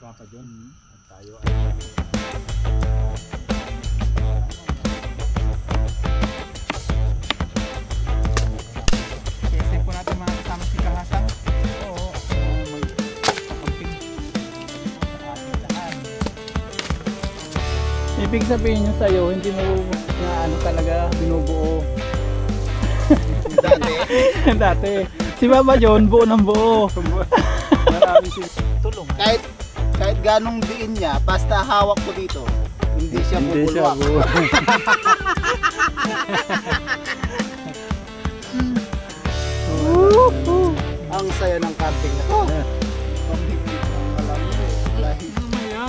Papa John. At tayo ay testing po natin mga kasama si Kahasang. Oo, mag-camping. Ibig sabihin nyo sa'yo, hindi mo na ano talaga binubuo. dati. Dati. Si Papa John, buo ng buo. Marami Tulong. kahit ganong diin niya, basta hawak ko dito, hindi siya bubulwak. Ang saya ng camping na to. Pamigit ng alam mo eh. Lahi. Mamaya.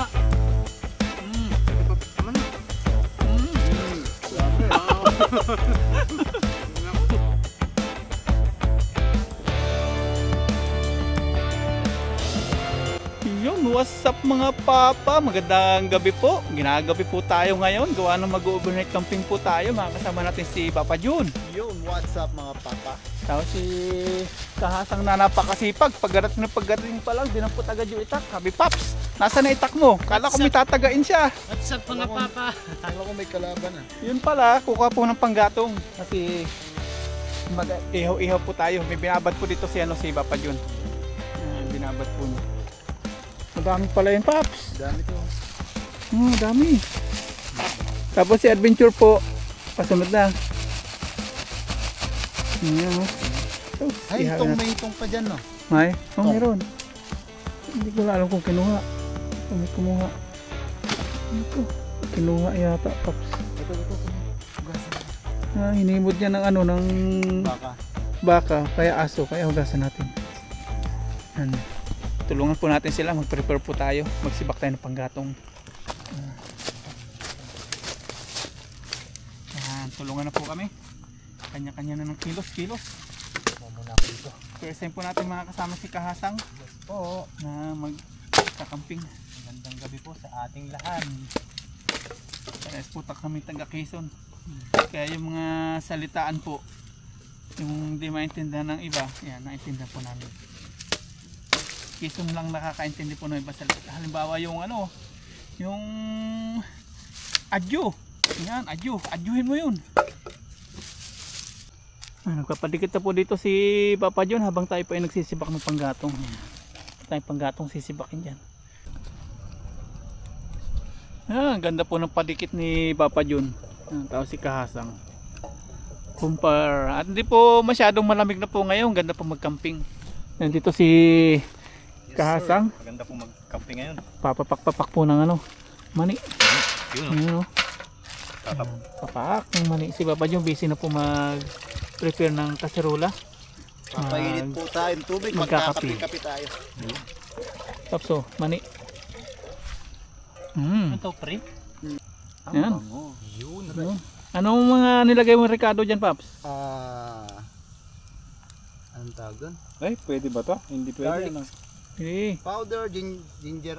Yun, what's up mga papa? Magandang gabi po. Ginagabi po tayo ngayon. Gawa ng mag-overnight camping po tayo. Makakasama natin si Papa Jun. Yun, what's up mga papa? Tapos si Kahasang na napakasipag. Pagdating pa lang, dinampot agad yung itak. Sabi, Paps, nasa na itak mo? Kala ko may tatagain siya. What's up mga papa? Kala ko may kalaban ah. Yun pala, kukuha po ng panggatong. Kasi ihaw-ihaw po tayo. May binabad po dito si Papa Jun. Binabad po niya. Madami pala yun, Paps. Dami to. Dami. Tapos si Adventure po, pasunod na. Ayan, Ay, ihaw itong na. may itong pa dyan no? May? Tong. Meron. Hindi ko alam kung kinuha. Kung may kumuha. Ano to? Kinuha yata, Paps. Ito. Hinimod niya ng ano, ng Baka. baka, kaya aso, kaya hugasan natin. Ano. Tulungan po natin sila, mag-prepare po tayo, magsibak tayo ng panggatong. Tulungan na po kami. Kanya-kanya na ng kilos. Muna ako dito. First time po natin mga kasama si Kahasang Oo. na magkakamping. Magandang gabi po sa ating lahat. Kaya putak kami taga Quezon. Kaya yung mga salitaan po, yung hindi maintindihan ng iba, yan, naintindihan po namin. Quezon lang nakakaintindi po ng iba salita. Halimbawa yung ano, yung adyo. Yan, adyo. Adyuhin mo yun. Nagpapadikit na po dito si Papa John habang tayo po ay nagsisibak ng panggatong. Tayo panggatong sisibakin dyan. Ang ganda po ng padikit ni Papa John. Tao si Kahasang. Kumpara. At hindi po masyadong malamig na po ngayon. Ganda po magcamping. Nandito si Kahasang. Maganda po mag-camping ngayon. Papapak po ng ano, mani. Yun Ano? Papak ng mani. Si Papa John busy na po mag-prepare ng kaserola. Papainit po tayo ng tubig. Magkakape. Magkakape tayo. Tapso, mani. Ito pre? Yan. bango. Yun. Anong mga nilagay mo Ricardo dyan, Paps? Anong tawag doon? Ay, pwede ba to? Hindi pwede. Garlic. Powder, ginger,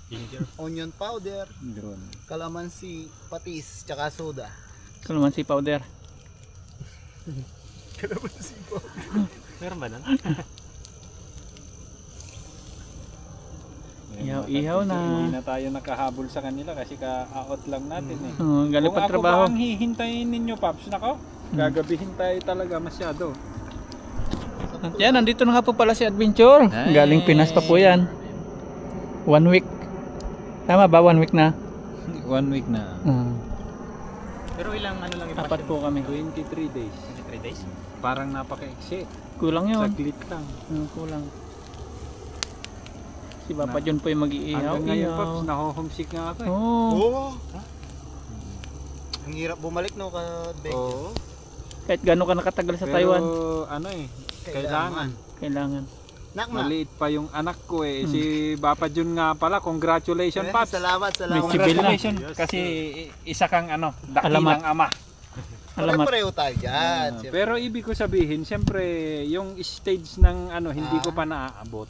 Ginger. onion powder, Drone. kalamansi, patis, tsaka soda. Kalamansi powder. Kalamansi powder. Meron ba nun? Ihaw-ihaw na. Hindi na tayo nakahabol sa kanila kasi ka-out lang natin eh. Galing Kung pa ako trabaho. ba ang hihintayin ninyo, Paps, nako, gagabihin tayo talaga masyado. Yan, nandito na nga po pala si Adventure. Galing Pinas pa po yan. 1 week. Tama ba? 1 week na? 1 week na. Pero ilang ano lang Apat po kami. 23 days. 23 days? Parang napaka-exit. Kulang yun. Saglit lang. Kulang. Si Papa John po yung mag-iihaw. Hanggang ngayon, Paps, naho-homesick nga ako eh. Oo. Ang hirap bumalik no ka Oo. Kahit gano'n ka nakatagal sa Pero Taiwan. ano eh, kailangan. Kailangan. Nakma. Maliit pa yung anak ko eh. Si Papa Jun nga pala, congratulations, Paps. Salamat. May sibil na. Congratulations kasi isa kang ano, Alamat. dakilang ama. Alamat. Pareho tayo dyan. Pero ibig ko sabihin, siyempre, yung stage ng ano, hindi ko pa naaabot.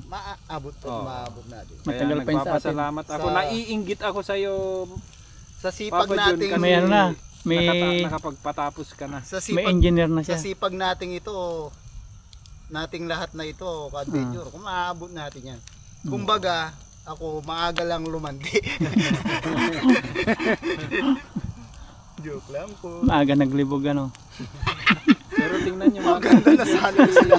Maabot po, Oo. maabot natin. Matagal Kaya pa yun sa atin. nagpapasalamat ako. Sa- Naiinggit ako sa iyo, Sa sipag Papa Jun, nating kasi May ano na. May, nakapagpatapos ka na. sa may sipag engineer na sa siya. sipag nating ito, nating lahat na ito, ka-adventure, kung maaabot natin yan. Kumbaga, Ako maaga lang lumandi. Joke lang po. Maaga naglibog ano. Pero tingnan nyo mga Ganda na sana sila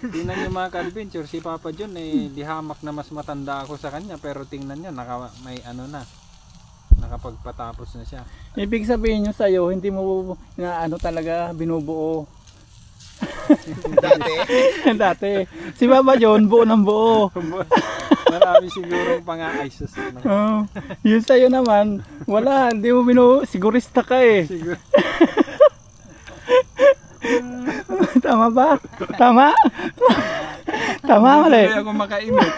tingnan nyo mga ka-adventure, si Papa John di hamak na mas matanda ako sa kanya, pero tingnan nyo, may ano na, nakapagpatapos na siya. Ibig sabihin nyo sa'yo, hindi mo na ano talaga binubuo. dati. Dati. Si Papa John, buo ng buo. Marami sigurong pang-aisos. Yun sa'yo naman, wala, hindi mo binubuo. Sigurista ka eh. Siguro. Tama ba? Tama? Tama mali. Hindi ako makaimit.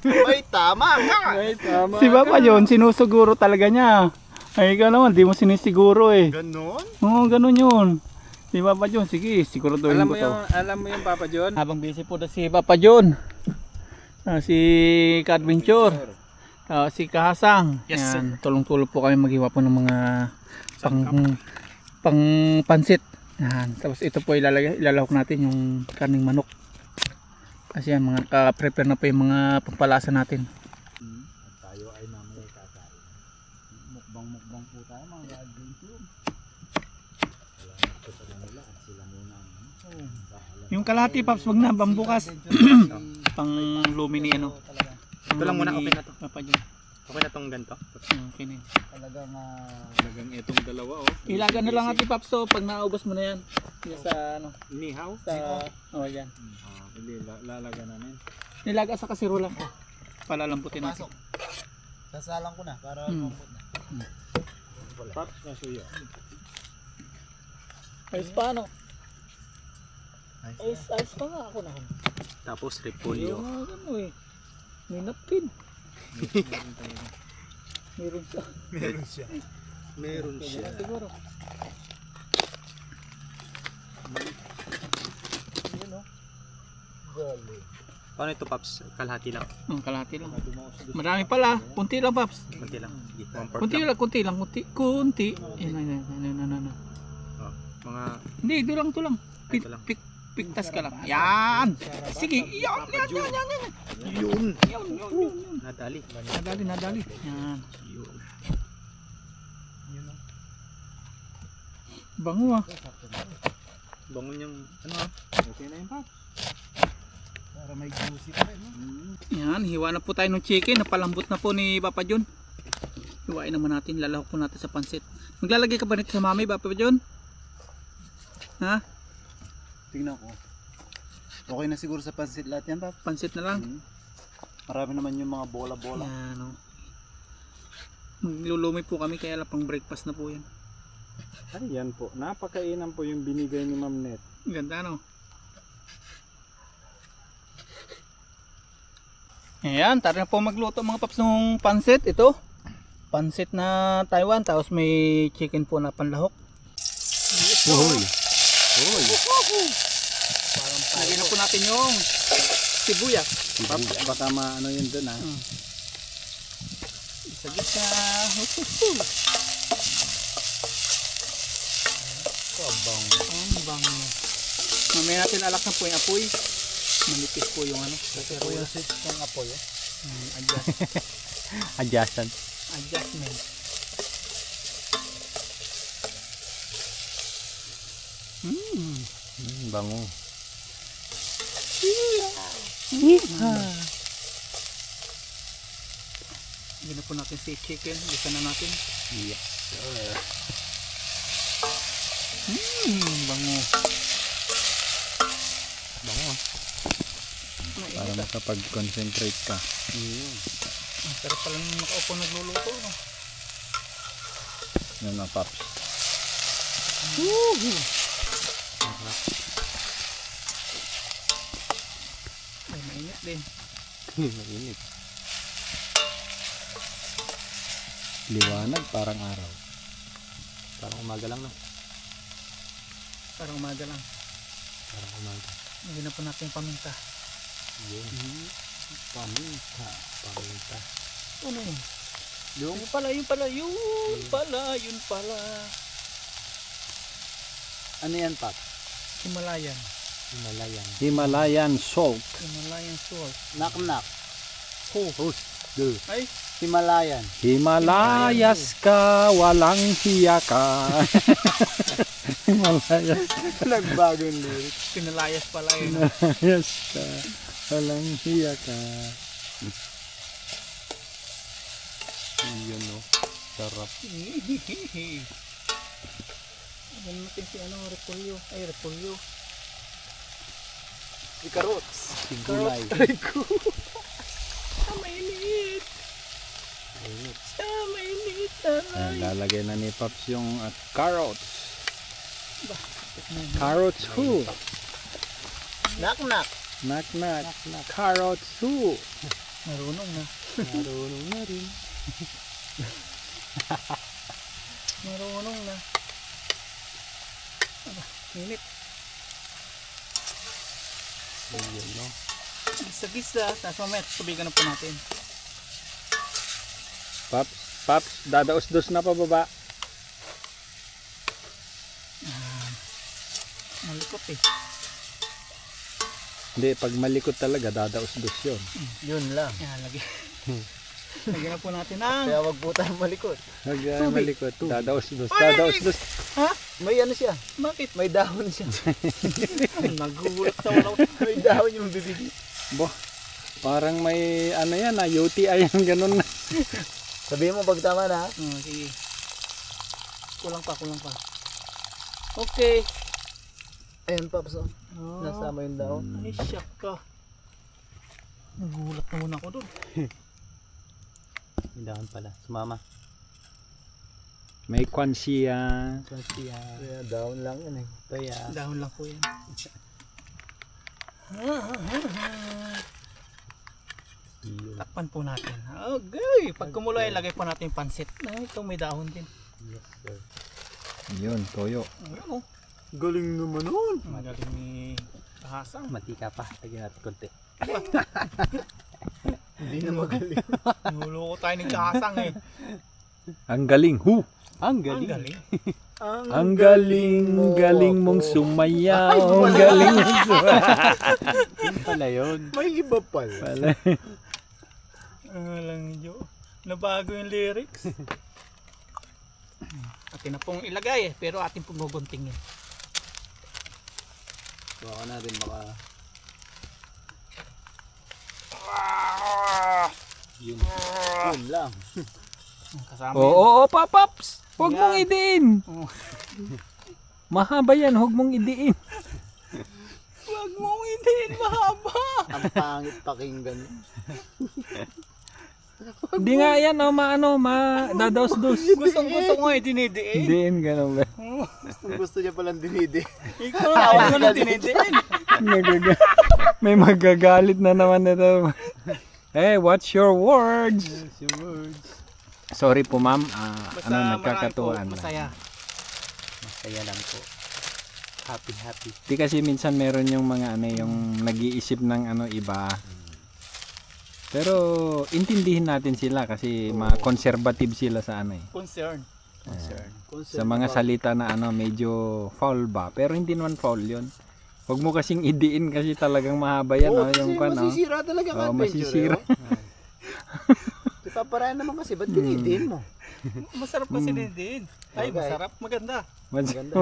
May tama ka. Ay, tama Si Papa ka. John, sinusuguro talaga niya. Ay, ikaw naman, di mo sinisiguro eh. Ganon? Oo, ganun yun. Si Papa John, sige, siguraduhin Alam ko mo to. alam mo yung Papa John? Habang busy po na si Papa John, si Ka-Adventure, si Kahasang. Yes, Yan, tulong-tulong po kami maghiwa po ng mga pang pansit. Yan. Tapos ito po ilalahok natin yung karning manok. Kasi yan, mga ka-prepare na po yung mga pampalasa natin. Tayo ay mamaya kakain. Mukbang po tayo mga adventure. Salamat po sa kanila at sila muna. Yung kalahati, Paps, wag na, bambukas. Pang lumini ano. Ito lang muna, okay na to. Papa John. Okay na tong ganito. Okay na yun. Talagang itong dalawa Ilagan na lang natin, Paps, to pag naubos mo na yan. Yung sa ano, Nihaw? sa yan. Hindi, lalaga namin. Nilaga sa kasirola. Palalamputin natin. Pasok. Sasalang ko na para Hmm. mabot na. Paps na suyo. Ayos pa ano? Ayos pa nga ako na. Tapos repolyo. Ano eh. May napkin. Meron siya. Meron siya. Meron siya. Siguro. Yun o. Galing. Paano ito, Paps? Kalahati lang. Kalahati lang. Marami pala. Kunti lang, Paps. Kunti lang. Sige, 1/4 Kunti lang. lang, kunti lang. Kunti. Yan. Oh, mga Hindi, ito lang. ito lang. Pigtas ka lang. Yan. Sige. Yan. Yun. Yan. Nadali. Nadali. Yan. Yun. Bango ah. Bangon yung ano ah. Okay na yung Paps. Para may juicy pa rin. Yan. Hiwa na po tayo ng chicken. Napalambot na po ni Papa John. Hiwain naman natin. Lalahok po natin sa pansit. Maglalagay ka ba nito sa mami, Papa John? Ha? Tingnan ko. Okay na siguro sa pansit lahat yan, Pap. Pansit na lang. Marami naman yung mga bola-bola. Yan o. Maglulumi po kami kaya lang pang breakfast na po yan. Ay, yan po. Napakainan po yung binigay ni Ma'am Net. Ganda no. Ayan, tara na po magluto mga paps ng pansit. Ito. Pansit na Taiwan. Tapos may chicken po na panlahok. Uy. Lagyan na po natin yung sibuyas. Paps, baka maano yun dun ha. Isa gitna. Ang bango. Mamaya natin alak na po yung apoy. Manipis po yung ano. Kuya sit ng apoy. Adjacent. Adjustment. Bango. Gina po natin si chicken. Bisa na natin. Yes. Bango. Bango. Para makapag-concentrate ka. Ang sarap pala nung nakaupo nagluluto. No? Yan na Paps. Ay, mainit din. Mainit. Liwanag parang araw. Parang umaga lang no. Parang umaga lang. Parang umaga. Lagyan na po natin yung paminta. Yun. Paminta. Ano yun? Yun pala. Ano yan, Pap? Himalayan. Himalayan. Himalayan salt. Himalayan salt. Knock-knock. Ay, Himalayan. Himalayas ka, walang hiya ka. Himalayas. Nagbago yung lyrics. pinalayas pala yun. Himalayas ka, walang hiya ka. Yun no. Sarap. Ganun natin si ano, repolyo. Ay, repolyo. Si Karots. Si gulay. Mainit. Mainit. Ayan, lalagay na ni Pops yung carrots. Carrots who? Knock knock. Knock knock. Carrots who? Marunong na. Marunong na rin. Marunong na. Init. Yun no. Gisa-gisa. Tapos mamaya tubigan na po natin. Pops, dadaos-dos na pababa. Malikot eh. Hindi, pag malikot talaga, dadaos-dos yun. Yun lang. Yan, lagi. Lagyan na po natin ang... Kaya wag po tayo malikot. Pag Tubig. malikot, dadaos-dos. Ay! Dadaos-dos. Ha? May ano siya. Bakit? May dahon siya. Nagugulat sa wala. May dahon yung bibig. Bo, parang may ano yan, UTI yan, ganun na. Sabihin mo pag tama na. Sige. Kulang pa. Okay. Ayan Pops. Oh. Oh. Nasama yung dahon. Ay, shock ka. Nagulat naman ako doon. May dahon pala. Sumama. May kwan siya. Kaya dahon lang yan eh. Kaya. Dahon lang po yan. Yun. Takpan po natin. Okay. Pag kumulo ay lagay po natin yung pansit. Ay, ito may dahon din. Yes sir. Yun, toyo. Ano? Galing naman nun. Magaling ni Kahasang. Matika pa. Lagyan natin konti. Hindi na magaling. Nuloko tayo ni Kahasang eh. Ang galing, hu! Ang Ang galing. galing. Ang galing mong sumayaw. Ang galing mong sumayaw. Yun pala yun. May iba pala. Walang jo. Nabago yung lyrics. Atin na pong ilagay eh. Pero atin pong guguntingin. Baka natin baka. Yun. Yun lang. Kasama Oo, Paps! Huwag Yan. mong idiin. Oh. Mahaba yan, huwag mong idiin. Huwag mong idiin mahaba. Ang pangit pakinggan. Hindi nga yan, dadaos-dos. Gustong ko nga dinidiin. Idiin, ganun ba? Gusto niya palang dinidi. Ikaw awag mo lang dinidiin. May magagalit na naman ito. Hey, watch your words. Your words. Sorry po ma'am, Basta nagkakatuwaan marami po, lang. masaya. Masaya lang po. Happy. Di kasi minsan meron yung mga yung nag-iisip ng iba. Pero intindihin natin sila kasi mga conservative sila sa Concern. sa mga salita na medyo foul ba. Pero hindi naman foul 'yon. Huwag mo kasing idiin kasi talagang mahaba yan yung masisira talaga ka adventure. masisira. Ipaparaan naman kasi, ba't dinidiin mo? Masarap kasi dinidiin. Ay, Okay. masarap. Maganda. Maganda.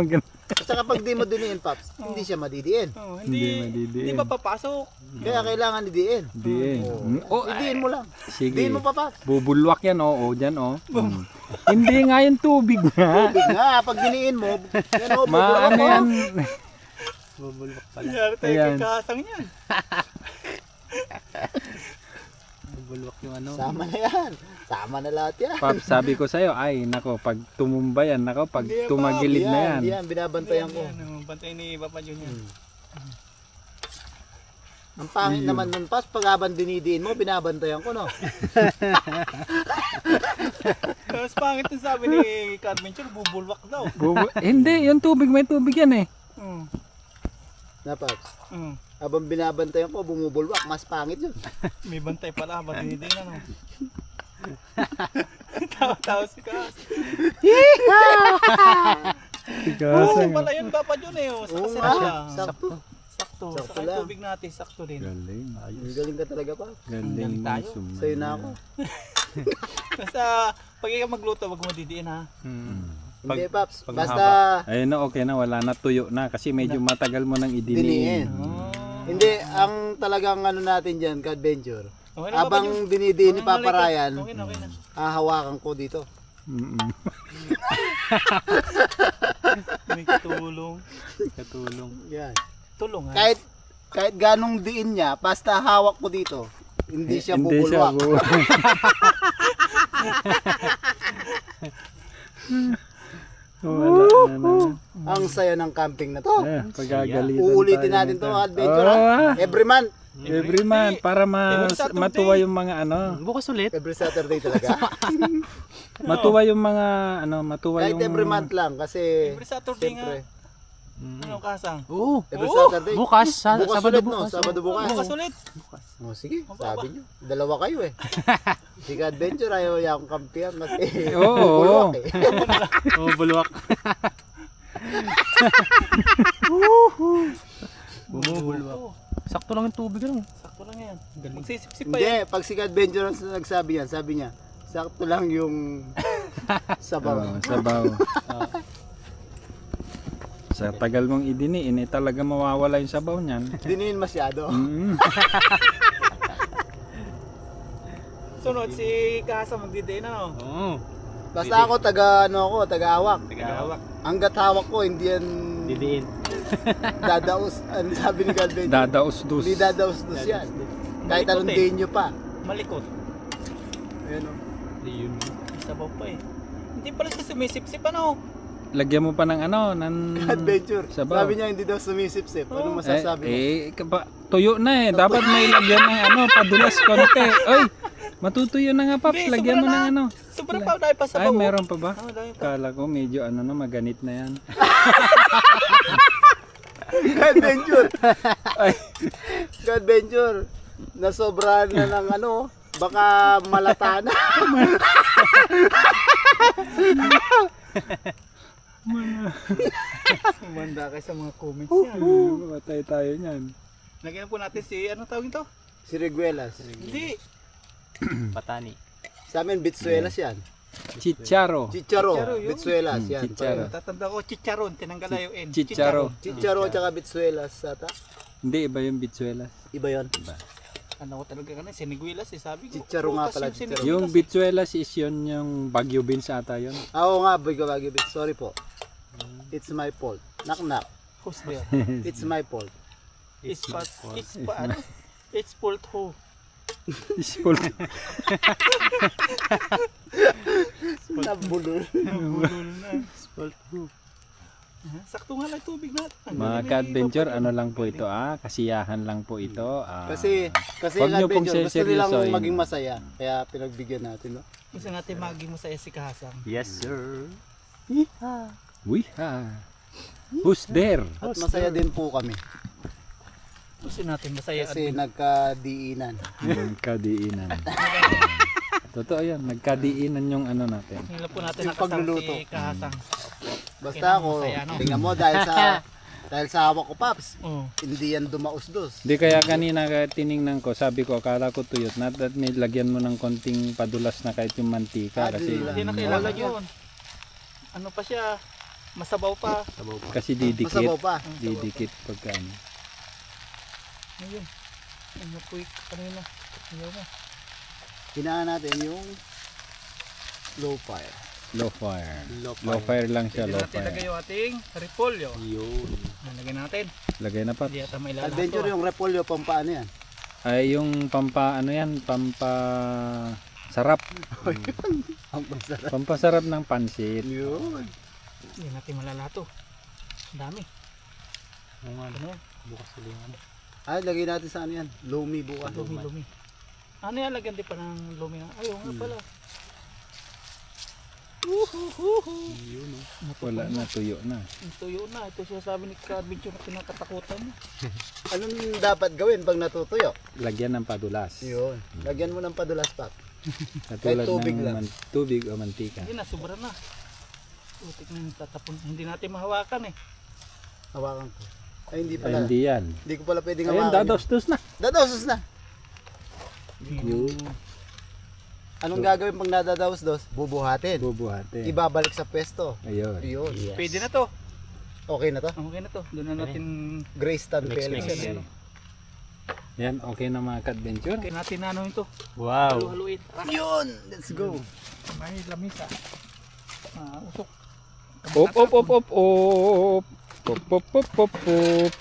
At saka pag di mo diniin, Pops, hindi siya madidiin. Oh, Hindi hindi madidiin. hindi pa papasok. Kaya kailangan didiin. Diin. Oh, Didiin mo lang. sige. Didiin mo pa, Pops. Bubulwak yan, dyan, Hindi nga yung tubig nga. Tubig nga, pag diniin mo, yan o, Maano yan. Bubulok pala. Nangyari tayo Ayan. kay Kahasang yan. Bubulok yung Sama na yan. Sama na lahat yan. Pap, sabi ko sa'yo, ay, nako, pag tumumba yan, nako, pag Hindi yan, tumagilid na yan. Yan, binabantayan ko. Bantay ni Papa Jun yan. Ang pangit naman nun, Pops, pag habang dinidiin mo, binabantayan ko, no? Tapos pangit yung sabi ni Carmenture, bubulwak daw. Hindi, yung tubig, may tubig yan eh. Na, Pops, Mm. habang binabantayan ko, bumubulwak, mas pangit yun. May bantay pala habang dinidiin ano. Tawa-tawa si Kahasang. Oo, pala yun Papa Jun eh. Oo Saksa nga, siya. sakto. Sakto. Sakto Saka yung lang. tubig natin, sakto din. Galing. Galing ka talaga pa. Galing mo tayo. sumayaw. Sa'yo na ako. Basta, pag ikaw magluto, wag mo didiin ha. Hindi, Paps. pag Basta Ayun na, okay na, wala na, tuyo na kasi medyo matagal mo nang diniin. idiniin. Hindi, ang talagang ano natin dyan, ka-adventure. Okay na ba Habang yun? dinidiin ni Okay na, Papa Malik. Ryan, Okay na, okay na. hahawakan ko dito. Mm-mm. May katulong. Katulong. Yan. Tulong ha. Kahit ganong diin niya, basta hawak ko dito, hindi siya Hindi siya bubulwak. Wala na. Ang saya ng camping na to. Pagagalitan Uulitin tayo natin to nito. mga adventure Oo, ha. Every month. Every month para Every Saturday. matuwa yung mga ano, Bukas ulit. Every Saturday talaga. matuwa yung mga ano, matuwa Kahit yung every month lang kasi Every Saturday nga. siyempre, Ano kasang? Oo. every Oo. Saturday. Bukas. Bukas Sabado ulit, no? bukas. Sabado bukas. Bukas ulit. Oh, sige, sabi nyo. Dalawa kayo eh. Si adventure ayaw niya akong kampihan kasi Oo. bulwak eh. Oh, bulwak. Bumubulwak. Sakto lang yung tubig lang. Sakto lang yan. Magsisip-sip pa Hindi, yan. pag si adventure ang nagsabi yan, sabi niya, sakto lang yung sabaw. Oo, sabaw. Sa tagal mong idiniin, talaga mawawala yung sabaw niyan. Diniin masyado. Mm. Sunod si Kasa magdidiin ano. Oo. Basta ako taga-awak. Tagahawak. Hanggat hawak ko, hindi yan Didiin. dadaos. Ano sabi ni adventure? Dadaos-dus. Hindi dadaos-dus yan. Kahit anong Malikot eh. diin nyo pa. Malikot. Ayan o. Yun. Sabaw pa eh. Hindi pala siya sumisip-sip ano. Lagyan mo pa ng ano, ng Adventure. sabaw. Sabi niya hindi daw sumisip-sip. Anong masasabi mo? Tuyo na eh. Dapat may lagyan ng ano, padulas konti. Oy, matutuyo na nga, Paps. Hindi, Lagyan mo sobra ng na. ano. Sobrang pa dahil pa Ay, sabaw. meron pa ba? Oh, dahil pa. Kala ko medyo ano na, maganit na yan. Adventure. Ay, Adventure. Nasobrahan na ng ano. Baka malata na. Manda kayo sa mga comments yan. matay tayo niyan. Lagyan po natin si, ano tawag ito? Si Reguelas. Hindi. Patani. Sa amin, bitsuelas yan. Chicharo. Chicharo. Chicharo yun. Bitsuelas yan. Chicharo. Tatanda ko, chicharon. Tinanggal na yung N. Chicharo. Chicharo at saka bitsuelas. Ata. Hindi, iba yung bitsuelas. Iba yon. Ano ko talaga kanina, siniguilas eh. Sabi ko. Chicharo nga bukas pala, yung chicharo. siniguilas Yung eh. bitsuelas is yun yung Baguio beans ata yun. Oo nga, boy Gawagi bit. Sorry po. It's my fault. Knock knock. Who's there? It's my fault. It's pa, ano? It's fault ho. Ispol. Nabulol. Nabulol na. Sakto nga lang tubig natin. Mga ka-adventure, ano lang po ito kasiyahan lang po ito. Kasi Huwag ang niyo pong adventure, gusto nilang seseryosohin. maging masaya. Kaya pinagbigyan natin. No? Gusto natin maging masaya si Kahasang. Yes, sir. Wiha. Who's there? At masaya din po kami. Gusto natin masaya. Kasi nagkadiinan. Nagkadiinan. Totoo yan, nagkadiinan yung ano natin. Ngayon po natin Yung nakasama pagluluto. si Kahasang. Basta Kailangan ako, masaya, no? tingnan mo dahil sa hawak ko, Paps, Oh. hindi yan dumausdos. Di kaya kanina tiningnan ko, sabi ko akala ko tuyot na at may lagyan mo ng konting padulas na kahit yung mantika kasi Hindi na kailangan yun. Ano pa siya? Masabaw pa. kasi didikit. Masabaw pa. Didikit pagka ano. Ayun. Ano po kanina? Ayaw mo. Hinaan natin yung low fire. Low fire. Low fire lang siya, Pwede low natin lagay fire. yung ating repolyo. Yun. Lagyan natin. Lagay na, Paps. Hindi ata may lalato. Adventure yung repolyo, pampaano yan? Ay yung pampa ano yan, pampa sarap. Ang masarap. Pampasarap ng pansit. Yun. Hindi natin malalato. Ang dami. Oo nga. Ano yan? Bukas ulit. Ay, lagay natin sa ano yan? Lumi bukas. Lumi. Ano yan? Lagyan din pa ng lumi. Ayaw nga pala. Yun, oh. Wala na, tuyo na. Tuyo na. Ito siya sabi ni Ka-Adventure na pinakatakutan mo. Anong dapat gawin pag natutuyo? Lagyan ng padulas. Yun. Lagyan mo ng padulas, Pap. Katulad Kahit tubig ng lang. tubig o mantika. Hindi na. Sobra na. Putik na yung tatapon. Hindi natin mahawakan eh. Hawakan ko. Ay, hindi Ay, pala. hindi yan. Hindi ko pala pwedeng Ayun, hawakan. dados-dos na. Dadaos na. Yun. Anong gagawin pag nadadaos-dos? Bubuhatin. Bubuhatin. Ibabalik sa pwesto. Ayun. Ayun. Pwede na to. Okay na to? Okay na to. Doon na natin Grace Tan Next, Felix. next. Yan, Yan, okay na mga ka-adventure. kaya natin ano ito. Wow. Haluin. Yun! Let's go! May lamisa. Usok. Op, op, op, op, op. Op, op, op, op, op.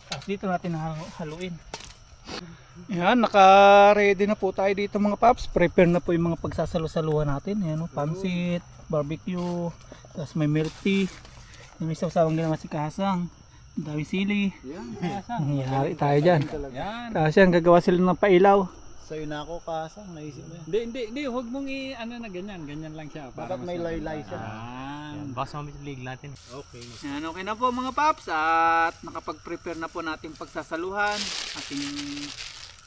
Tapos dito natin haluin. Yan, naka-ready na po tayo dito mga paps. Prepare na po yung mga pagsasalo-saluhan natin. Yan, pansit, barbecue, tapos may milk tea. Yung may sawsawang ginawa si Kasang. Ang dami sili. Nangyari tayo dyan. Yan. Kasi ang gagawa sila ng pailaw. Sa'yo na ako, Kasang. Naisip mo yan. Hindi, huwag mong ano na ganyan. Ganyan lang siya. Dapat may laylay siya. Baka sa league natin. Okay. Yan, okay na po mga paps. At nakapag-prepare na po natin pagsasaluhan. Ating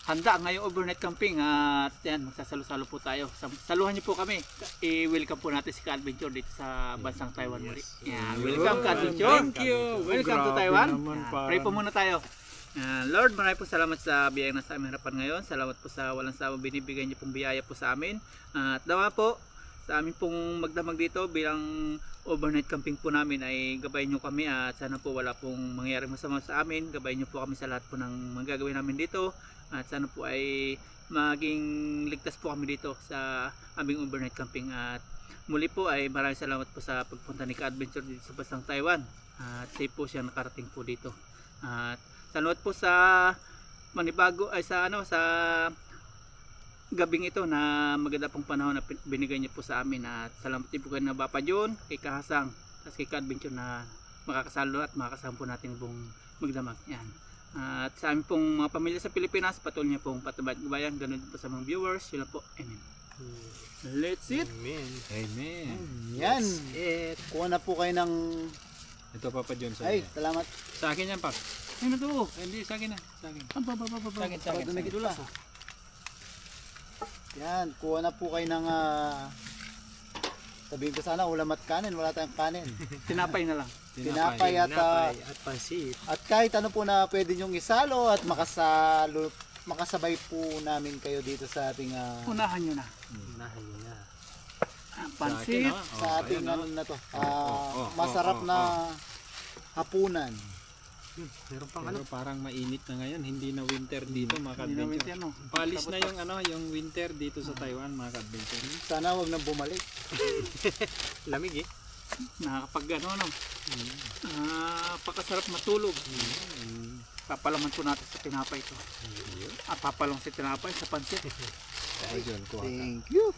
handa ngayong overnight camping. At yan, magsasalo-salo po tayo. Saluhan niyo po kami. I-welcome po natin si Ka-Adventure dito sa bansang Taiwan muli. Yan, welcome Ka-Adventure. Thank you. Welcome to Grabe Taiwan. naman, Yan, parang- pray po muna tayo. Lord, maraming po salamat sa biyayang nasa aming harapan ngayon. Salamat po sa walang sawang binibigay niyo pong biyaya po sa amin. At dawa po sa amin pong magdamag dito bilang overnight camping po namin ay gabayin niyo kami at sana po wala pong mangyayari masama sa amin. Gabayin niyo po kami sa lahat po ng magagawin namin dito at sana po ay maging ligtas po kami dito sa aming overnight camping. At muli po ay maraming salamat po sa pagpunta ni Ka-Adventure dito sa bansang Taiwan. At safe po siya nakarating po dito. At salamat po sa manibago ay sa gabing ito na maganda pong panahon na binigay niyo po sa amin. At salamat din po kay na Papa John, kay Kahasang, at kay Ka-Adventure na makakasalo at makakasama po natin buong magdamag. Yan. At sa amin pong mga pamilya sa Pilipinas, patuloy niyo pong patabayad-bayan. Ganun din po sa mga viewers. Yun lang po. Amen. Let's eat! Amen. Amen. Yan! Kuha na po kayo ng... Ito Papa John sa Ay, salamat. Sa akin yan, Pap. Ayun na to. Hindi, sa akin na. Sa akin. Sa akin, sa akin. Dumikit pa. Yan, kuha na po kayo ng... sabihin ko sana, ulam at kanin. Wala tayong kanin. Tinapay na lang. Tinapay at... Tinapay at pansit. at kahit ano po na pwede nyong isalo at makasabay po namin kayo dito sa ating... Unahan nyo na. Unahan nyo na. Pansit. sa ating ano na to. Masarap na hapunan. Meron pang Pero parang mainit na ngayon, hindi na winter dito mga Hindi namin ka-adventure. yan, no? Palis na yung winter dito sa Taiwan mga ka-adventure. Sana wag na bumalik. lamig eh. Nakakapag pakasarap matulog. Papalaman po natin sa tinapay ito. At papalang sa tinapay sa pansit. Papa John, kuha ka. Thank you.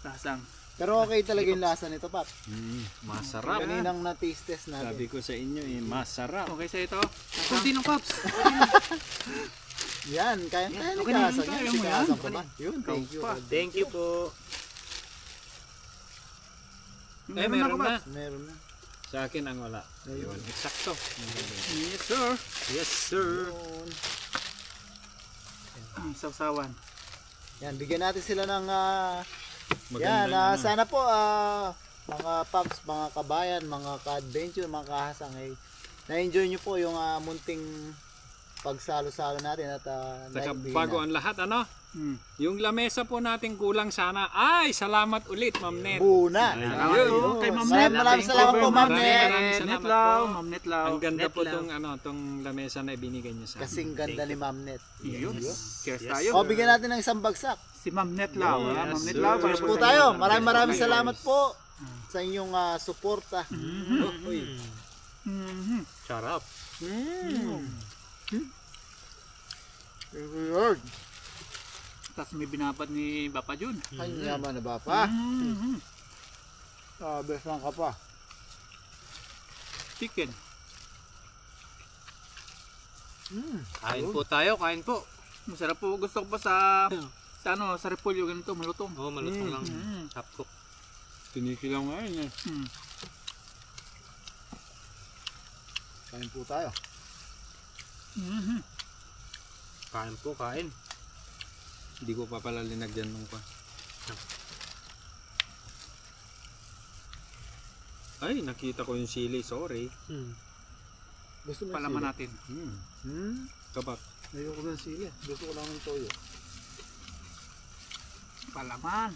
Lasang. Pero okay talaga yung lasa nito, Pap. Masarap. Kaninang na-taste test natin. Sabi ko sa inyo, masarap. Okay sa ito. Kunti ng Pops. Yan, kaya ni Okay na, Kasang. kaya Yan, si mo yan. Kasang pa ba? Yun, thank you. Thank you po. Meron na. Meron na. Sa akin ang wala. Ayun, eksakto. Yes sir. Yes sir. Yun. Sausawan. Yan, bigyan natin sila ng Maganda yan, yung ano. sana po mga paps, mga kabayan, mga ka-adventure, mga kahasang na-enjoy nyo po yung munting pagsalo-salo natin at Saka naibigay bago na. ang lahat, yung lamesa po natin kulang sana. Ay, salamat ulit, Ma'am Net. Buna. Salamat Ayun. po kay Ma'am Maraming salamat po, Ma'am Net. Maraming salamat Netlaw, po. Ma'am Netlaw. Ang ganda po Netlaw. tong lamesa na ibinigay niyo sa amin. Kasing ganda ni Ma'am Net. Yun. Cheers Yes. tayo. O, bigyan natin ng isang bagsak. Si Ma'am Netlaw. Yes, Ma'am sir. Netlaw. Cheers po tayo. Maraming salamat po sa inyong suporta. Charap. Lord. Tapos may binabad ni Papa Jun. Ay, yaman na ba pa? Best lang ka pa. Chicken. Kain po tayo, kain po. Masarap po. Gusto ko pa sa sa repolyo ganito malutong. Oh, malutong lang. Half cook. Tinikilaw nga yun eh. Kain po tayo. Kain po, kain. Hindi ko pa pala linagyan nung pa. Ay, nakita ko yung sili. Sorry. Gusto mo yung palaman sili? natin. Kabak. Ayoko ng sili. Gusto ko lang ng toyo. Palaman.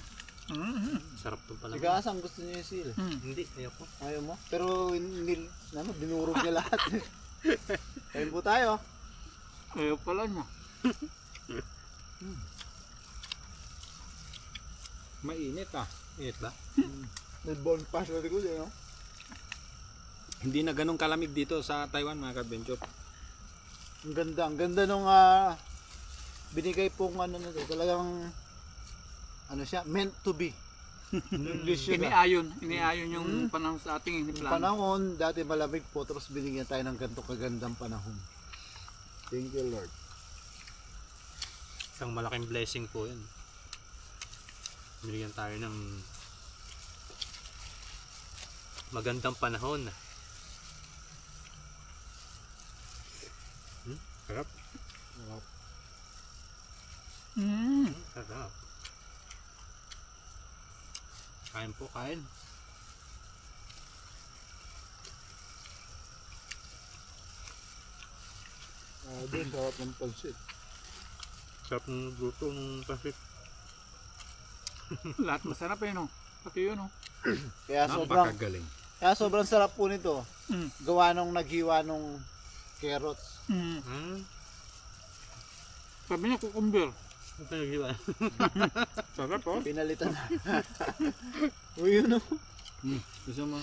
Sarap to pala. Si Kasang gusto niya yung sili. Hindi, ayoko. Ayaw mo? Pero dinurog niya lahat. Kain po tayo. Ayaw pala niya. Mainit ah. Init ba? May bonfire na likod eh, no? Hindi na ganun kalamig dito sa Taiwan mga ka-adventure. Ang ganda nung binigay pong ano na to. Talagang ano siya, meant to be. English yun. Iniayon yung panahon sa ating Yung plano. panahon, dati malamig po, tapos binigyan tayo ng ganito kagandang panahon. Thank you, Lord. Isang malaking blessing po yun. Binigyan tayo ng magandang panahon. Sarap. Sarap. Kain po, kain. Doon, sarap ng pansit. Sarap ng luto ng pasit. Lahat masarap eh, no? Pati yun, no? Kaya Napakagaling. sobrang sarap po nito. Gawa nung naghiwa nung carrots. Sabi niya, cucumber. Ano pa naghiwa? Sarap oh. Pinalitan na. Uy, yun o. Gusto mo?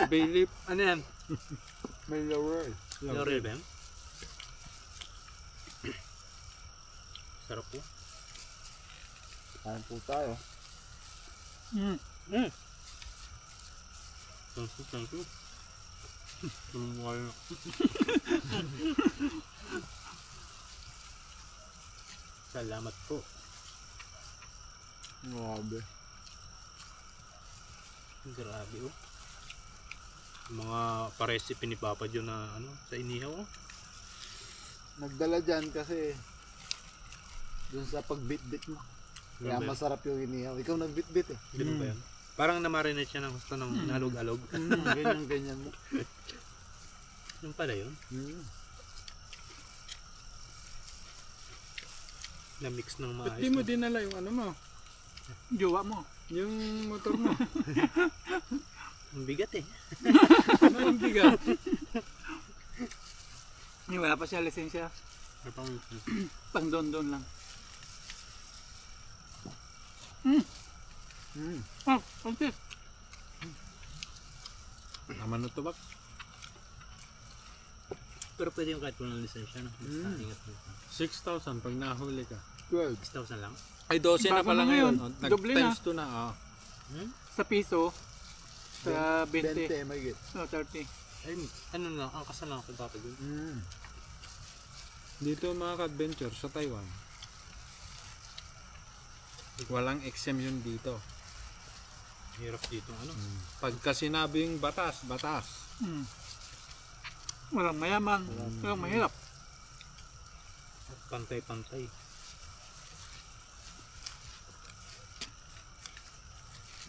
Bay leaf. Ano yan? May laurel. Laurel ba yan? Sarap po. Kain po tayo. Thank you. Tumukha. Salamat po. Grabe. Grabe oh. Mga pa-recipe ni Papa John na ano, sa inihaw oh. Nagdala dyan kasi dun sa pagbitbit mo. Kaya Ganun ba yan? masarap yung inihaw. Ikaw nagbitbit eh. Ganun ba yan? Parang namarinate siya ng gusto ng nalog-alog. Ganyan mo. Yung pala yun. Na-mix ng Ba't maayos. di mo dinala yung ano mo? Jowa mo. Yung motor mo? Ang bigat eh. Ano ang bigat? Wala pa siya lisensya. Pang don lang. Konti. Naman na tubak. Pero pwede yung kahit walang lisensya no? Ingat mo. 6,000 pag nahuli ka. 12. 6,000 lang. Ay 12 na Bago pala na ngayon. ngayon. Doble na. Times 2 na. Oh. Sa piso, sa 20. 20, may git. No, 30. Ay, ano lang, ang kasal lang ako Papa John. Dito mga ka-adventure sa Taiwan. Walang exemption dito. Hirap dito ano. Pagka sinabing batas, batas. Walang mayaman. Walang mahirap. Pantay-pantay.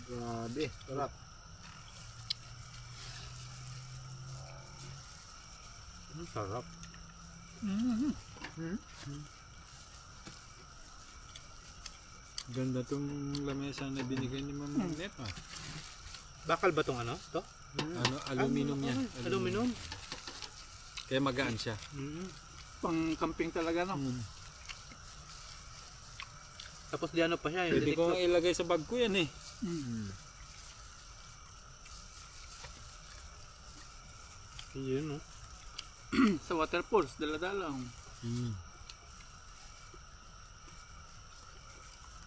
Grabe. Sarap. Sarap. Ganda tong lamesa na binigay ni Ma'am Net ah. Bakal ba tong ano? To? Ano, aluminum yan. Aluminum. Kaya magaan siya. Pang camping talaga, no? Tapos di ano pa siya. Pwede ko Yung ilagay sa bag ko yan eh. yun no. Sa waterfalls, dala-dala.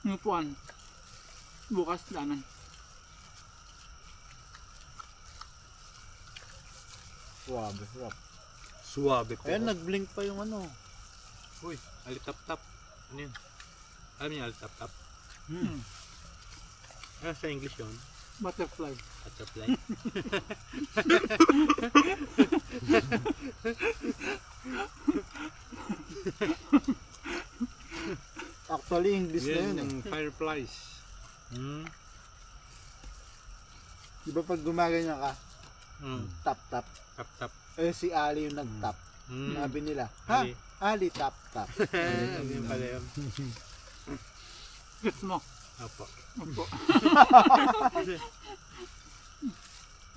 Yung puwan. Bukas, danan. Grabe. Sarap. Suwabe po. Ayan, nag-blink pa yung ano. Uy, alitap-tap. Ano yun? Alam niyo alitap-tap? Ano sa English yun? Butterfly. Butterfly. Actually, English na Yan yun eh. yung fireflies. Di ba pag gumaganyan ka, Mm. tap-tap. Tap-tap. Eh si Ali yung nag-top. Sabi nila, ha? Ali. Ali top top. Ano yung pala yun? Gets mo? Opo. Opo.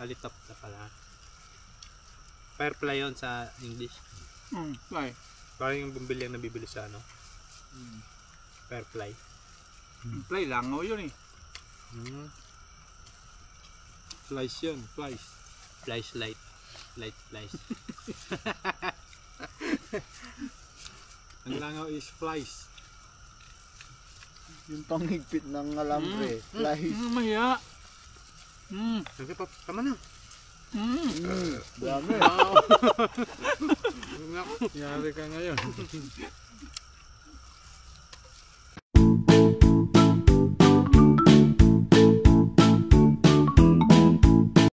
Alitap na pala. Firefly yun sa English. Why? Parang yung bumili ang nabibili sa ano? Firefly. Play langaw yun eh. Flies yun, flies. Flies light. Light flies. Ang langaw is flies. Yung panghigpit ng alambre. Flies. Maya. Okay, tama na. Dami. Yari ka ngayon.